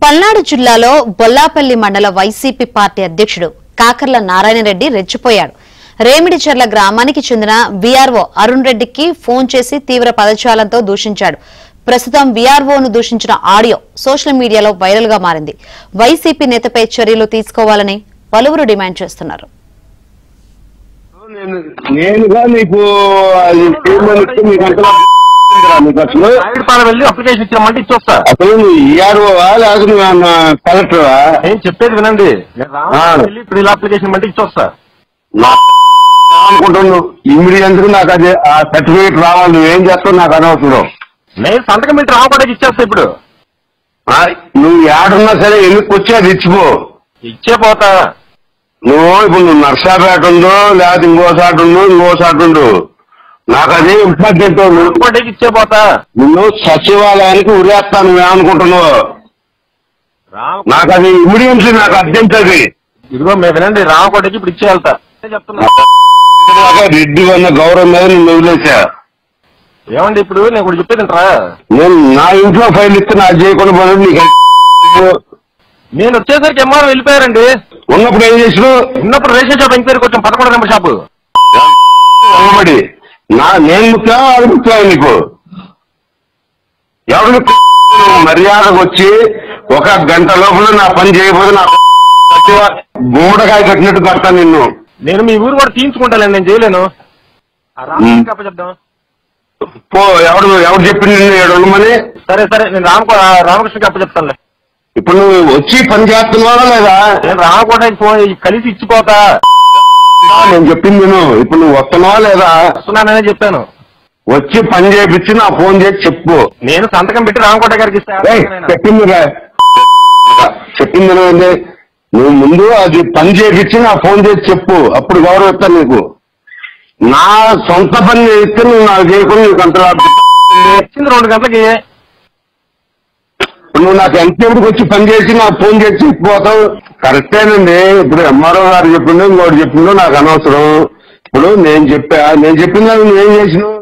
పల్నాడు జిల్లాలో బొల్లాపల్లి మండల YCP party అధ్యక్షుడు కాకర్ల నారాయణరెడ్డి రెచ్చిపోయాడు. రేమిడిచెర్ల గ్రామానికి చెందిన వీఆర్ఓ అరుణ్ రెడ్డికి ఫోన్ చేసి తీవ్ర పదజాలంతో దూషించాడు. ప్రస్తుతం వీఆర్ఓను దూషించిన ఆడియో సోషల్ మీడియాలో వైరల్ గా మారింది. వైసీపీ నేతపై చర్యలు తీసుకోవాలని పలువురు డిమాండ్ చేస్తున్నారు. కలెక్టరా నేను చెప్పేది వినండి. ఇప్పుడు ఇలా అప్లికేషన్ అంటే ఇచ్చొస్తా అనుకుంటున్నాను. ఇమ్మీడియట్ గా నాకు అది ఆ సర్టిఫికేట్ రావాలి. నువ్వేం చేస్తావు నాకు అనవసరం. నేను సంతకం పెట్టి రావడానికి ఇచ్చేస్తా. ఇప్పుడు నువ్వు ఏడున్నా సరే ఎందుకు వచ్చి అది ఇచ్చిపో. ఇచ్చే పోతా. నువ్వు నర్సాపేట ఉందో లేకపోతే ఇంకోసాటి ఉండు నాకు అది ఇంపార్టెంట్. ఇచ్చే పోతా. నువ్వు సచివాలయానికి ఉరేస్తాను నువ్వేమనుకుంటున్నావు. నాకు అది ఇమ్మీడియట్లీ నాకు అర్జెంట్. అది ఇదిగో మేము వినండి. రామకోటకి ఇప్పుడు ఇచ్చే వెళ్తా చెప్తున్నా. రెడ్డి అన్న గౌరవం మీద నేను వదిలేసా. ఏమండి ఇప్పుడు నేను ఇప్పుడు చెప్పేదింటరా. నేను నా ఇంట్లో ఫైల్ ఇస్తే నాకు చేయకుండా పోలేదు. నీకు నేను వచ్చేసరికి ఎంఆర్ఓ వెళ్ళిపోయారండి. ఉన్నప్పుడు ఏం చేసినావు? ఉన్నప్పుడు రేషన్ షాప్ ఎంక్వైరీ కొంచెం 11 నెంబర్ షాపు ఉండబడి నేను ముఖ్యం అది ముఖ్యం. నీకు ఎవరు మర్యాదకు వచ్చి 1 గంట లోపల నా పని చేయకపోతే నా గుమ్మడికాయ కట్టినట్టు కడతాను నిన్ను. నేను మీ ఊరు కూడా తీయించుకుంటాను. నేను చేయలేను. చెప్దాం పో. ఎవరు చెప్పింది నిన్ను ఏడు ఉండమని? సరే నేను రామకృష్ణకి అప్ప చెప్తానులే. ఇప్పుడు నువ్వు వచ్చి పని చేస్తున్నావా లేదా? నేను రామకోటకి ఫోన్ కలిసి ఇచ్చిపోతా. నేను చెప్పింది నేను. ఇప్పుడు నువ్వు వస్తున్నావా లేదా? వస్తున్నాననే చెప్పాను. వచ్చి పని చేయించి నా ఫోన్ చేసి చెప్పు. నేను సంతకం పెట్టి రామకోట గారికి చెప్పింది నువ్వు ముందు అది పని చేయించి నా ఫోన్ చేసి చెప్పు. అప్పుడు గౌరవిస్తాను నీకు. నా సొంత పని చేయిస్తే నువ్వు నాకు చేయకుండా నీకు అంత వచ్చింది 2 గంటలకి. నువ్వు నాకు ఎంతసేపటికి వచ్చి పని చేసి నాకు ఫోన్ చేసి చెప్పిపోతావు. కరెక్టేనండి. ఇప్పుడు ఎంఆర్ఓ గారు చెప్పిండో ఇంకోటి చెప్పిండో నాకు అనవసరం. ఇప్పుడు నేను చెప్పిందా నువ్వేం చేసినావు?